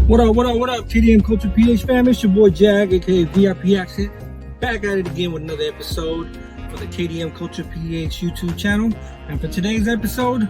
What up, KDM Culture PH fam? It's your boy Jag, aka vipcars, back at it again with another episode for the KDM Culture PH YouTube channel. And for today's episode,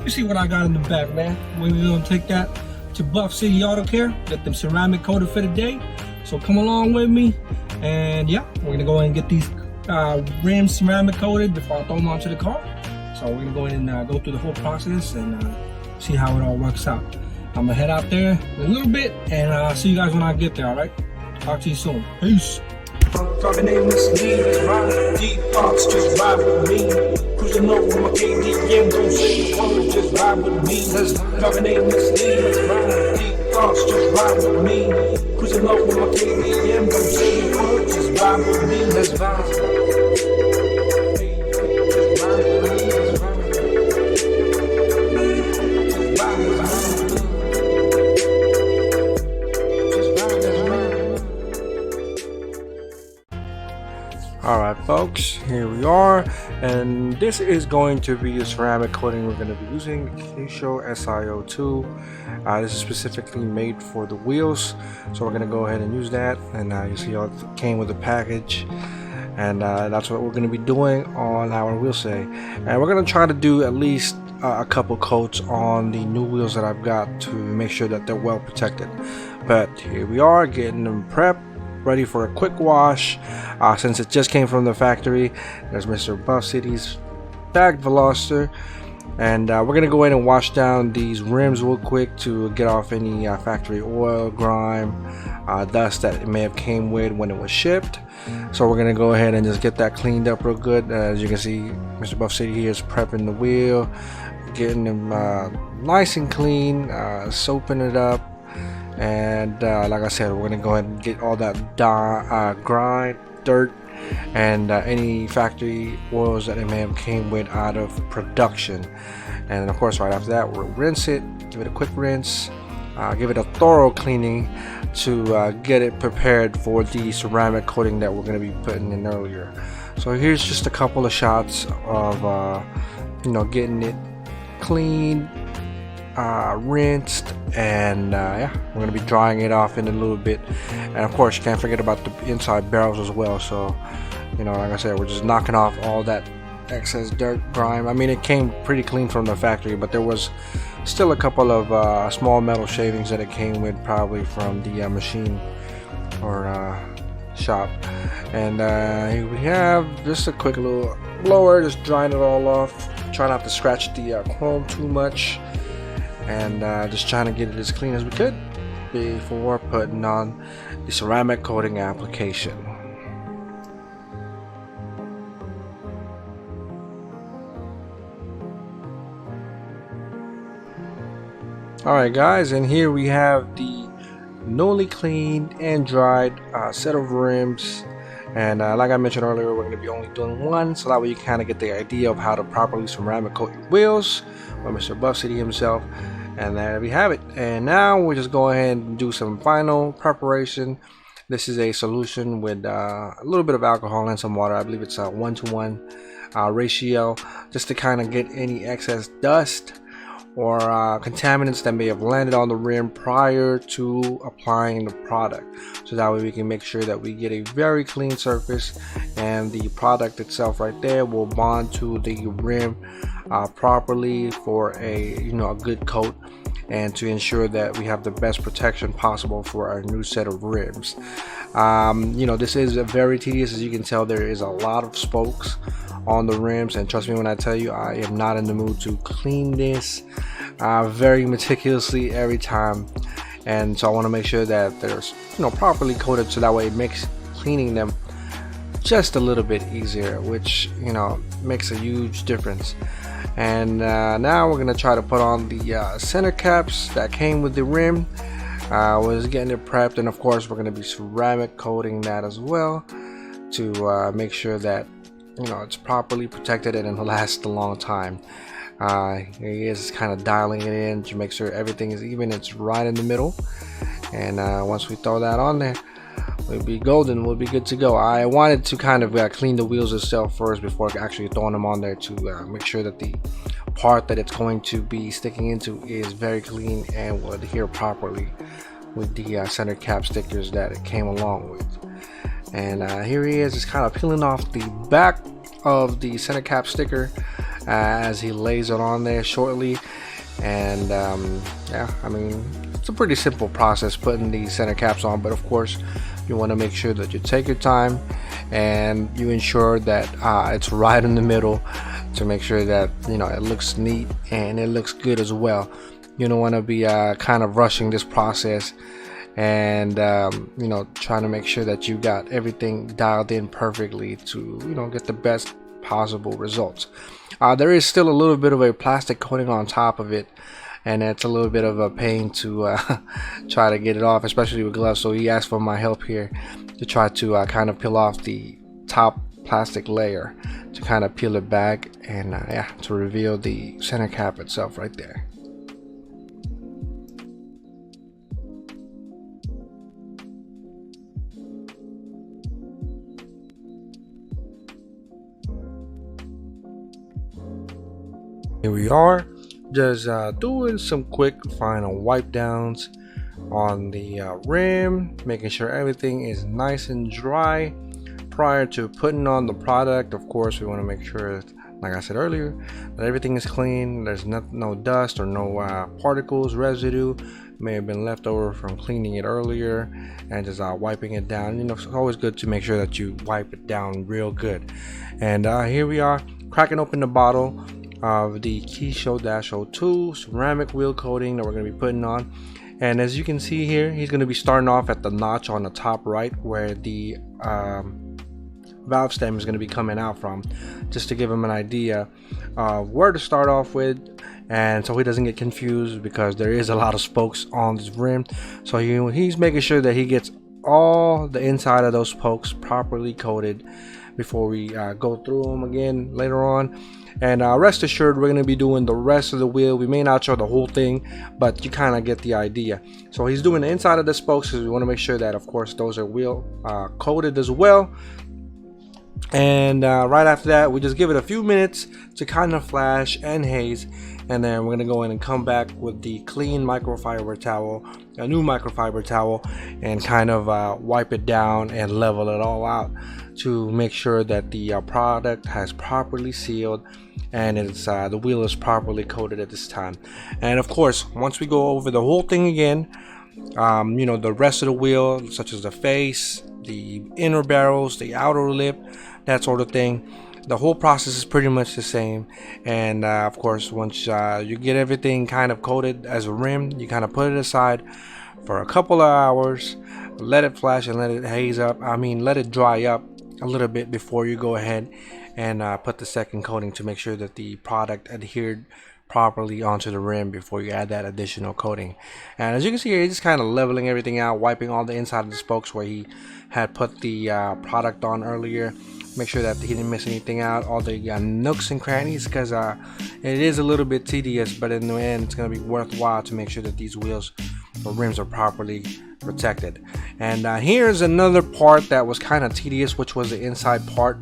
you see what I got in the back, man. We're gonna take that to Buff City Auto Care, get them ceramic coated for the day. So come along with me, and yeah, we're gonna go ahead and get these rims ceramic coated before I throw them onto the car. So we're gonna go ahead and go through the whole process and see how it all works out. I'm gonna head out there in a little bit and see you guys when I get there, alright? Talk to you soon. Peace. Talking aimless, needless, ride deep thoughts, just ride with me. Cruising over with my KDM, don't say the word, just ride with me. Talking aimless, needless, ride deep thoughts, just ride with me. Cruising over with my KDM, don't say the word, just ride with me. Let's vibe. Alright folks, here we are, and this is going to be a ceramic coating we're going to be using, the SIO2. This is specifically made for the wheels, so we're going to go ahead and use that. And you see how it came with the package, and that's what we're going to be doing on our wheel say. And we're going to try to do at least a couple coats on the new wheels that I've got to make sure that they're well protected. But here we are, getting them prepped, ready for a quick wash. Since it just came from the factory, there's Mr. Buff City's back veloster, and we're gonna go ahead and wash down these rims real quick to get off any factory oil, grime, dust that it may have came with when it was shipped. So we're gonna go ahead and just get that cleaned up real good. As you can see, Mr. Buff City here is prepping the wheel, getting them nice and clean, soaping it up. And like I said, we're gonna go ahead and get all that grime, dirt, and any factory oils that it may have came with out of production. And of course, right after that, we'll rinse it, give it a quick rinse, give it a thorough cleaning to get it prepared for the ceramic coating that we're going to be putting in earlier. So here's just a couple of shots of getting it clean, rinsed, and yeah, we're going to be drying it off in a little bit. And of course, you can't forget about the inside barrels as well. So like I said, we're just knocking off all that excess dirt, grime. I mean, it came pretty clean from the factory, but there was still a couple of small metal shavings that it came with, probably from the machine or shop. And here we have just a quick little blower, just drying it all off. Try not to scratch the chrome too much, and just trying to get it as clean as we could before putting on the ceramic coating application. Alright guys, and here we have the newly cleaned and dried set of rims. And like I mentioned earlier, we're going to be only doing one, so that way you kind of get the idea of how to properly ceramic coat your wheels by Mr. Buff City himself. And there we have it. And now we'll just go ahead and do some final preparation. This is a solution with a little bit of alcohol and some water. I believe it's a 1-to-1 ratio, just to kind of get any excess dust or contaminants that may have landed on the rim prior to applying the product, so that way we can make sure that we get a very clean surface, and the product itself right there will bond to the rim properly for a good coat, and to ensure that we have the best protection possible for our new set of rims. This is very tedious. As you can tell, there is a lot of spokes on the rims, and trust me when I tell you, I am not in the mood to clean this very meticulously every time. And so I want to make sure that they're properly coated, so that way it makes cleaning them just a little bit easier, which makes a huge difference. And now we're gonna try to put on the center caps that came with the rim. Was getting it prepped, and of course we're going to be ceramic coating that as well to make sure that it's properly protected and it'll last a long time. Here he is, kind of dialing it in to make sure everything is even. It's right in the middle, and once we throw that on there, we'll be golden. We'll be good to go. I wanted to kind of clean the wheels itself first before actually throwing them on there, to make sure that the part that it's going to be sticking into is very clean and will adhere properly with the center cap stickers that it came along with. And here he is, just kind of peeling off the back of the center cap sticker as he lays it on there shortly. And yeah, I mean, it's a pretty simple process putting these center caps on, but of course you want to make sure that you take your time and you ensure that it's right in the middle to make sure that, you know, it looks neat and it looks good as well. You don't want to be kind of rushing this process and you know, trying to make sure that you got everything dialed in perfectly to, you know, get the best possible results. There is still a little bit of a plastic coating on top of it, and it's a little bit of a pain to try to get it off, especially with gloves. So he asked for my help here to try to kind of peel off the top plastic layer to kind of peel it back and yeah, to reveal the center cap itself right there. Here we are, just doing some quick final wipe downs on the rim, making sure everything is nice and dry prior to putting on the product. Of course, we want to make sure, like I said earlier, that everything is clean. There's no dust or no particles, residue may have been left over from cleaning it earlier, and just wiping it down. You know, it's always good to make sure that you wipe it down real good. And here we are, cracking open the bottle of the Keyshow-02 ceramic wheel coating that we're going to be putting on. And as you can see here, he's going to be starting off at the notch on the top right where the valve stem is going to be coming out from, just to give him an idea of where to start off with, and so he doesn't get confused because there is a lot of spokes on this rim. So he's making sure that he gets all the inside of those spokes properly coated before we go through them again later on. And rest assured, we're going to be doing the rest of the wheel. We may not show the whole thing, but you kind of get the idea. So he's doing the inside of the spokes because we want to make sure that, of course, those are wheel coated as well. And right after that, we just give it a few minutes to kind of flash and haze, and then we're going to go in and come back with the clean microfiber towel, a new microfiber towel, and kind of wipe it down and level it all out to make sure that the product has properly sealed and it's the wheel is properly coated at this time. And of course, once we go over the whole thing again, you know, the rest of the wheel, such as the face, the inner barrels, the outer lip, that sort of thing, the whole process is pretty much the same. And of course, once you get everything kind of coated as a rim, you kind of put it aside for a couple of hours, let it flash and let it haze up. I mean, let it dry up a little bit before you go ahead and put the second coating to make sure that the product adhered properly onto the rim before you add that additional coating. And as you can see here, he's just kind of leveling everything out, wiping all the inside of the spokes where he had put the product on earlier. Make sure that he didn't miss anything out, all the nooks and crannies, because it is a little bit tedious, but in the end it's going to be worthwhile to make sure that these wheels or rims are properly protected. And here's another part that was kind of tedious, which was the inside part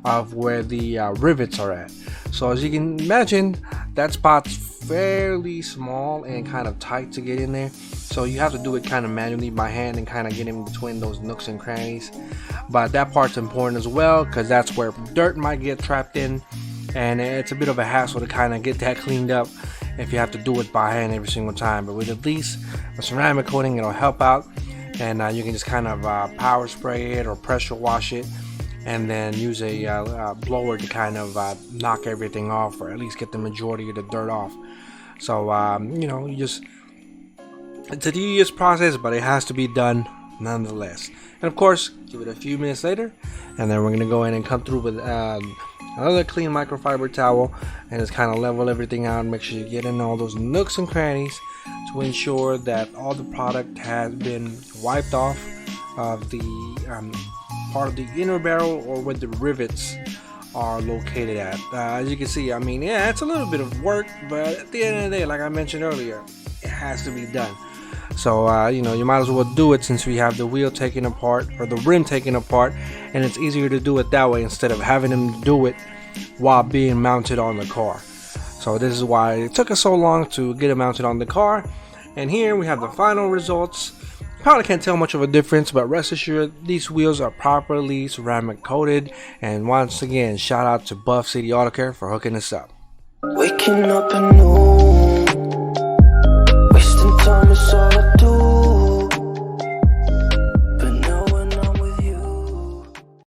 of where the rivets are at. So as you can imagine, that spot's fairly small and kind of tight to get in there, so you have to do it kind of manually by hand and kind of get in between those nooks and crannies. But that part's important as well, because that's where dirt might get trapped in, and it's a bit of a hassle to kind of get that cleaned up if you have to do it by hand every single time. But with at least a ceramic coating, it'll help out, and you can just kind of power spray it or pressure wash it, and then use a blower to kind of knock everything off, or at least get the majority of the dirt off. So you know, it's a tedious process, but it has to be done nonetheless. And of course, give it a few minutes later, and then we're gonna go in and come through with another clean microfiber towel and just kind of level everything out and make sure you get in all those nooks and crannies to ensure that all the product has been wiped off of the part of the inner barrel or where the rivets are located at. As you can see, I mean, yeah, it's a little bit of work, but at the end of the day, like I mentioned earlier, it has to be done. So you know, you might as well do it since we have the wheel taken apart or the rim taken apart, and it's easier to do it that way instead of having them do it while being mounted on the car. So this is why it took us so long to get it mounted on the car. And here we have the final results. Probably can't tell much of a difference, but rest assured these wheels are properly ceramic coated. And once again, shout out to Buff City Auto Care for hooking us up. Waking up anew.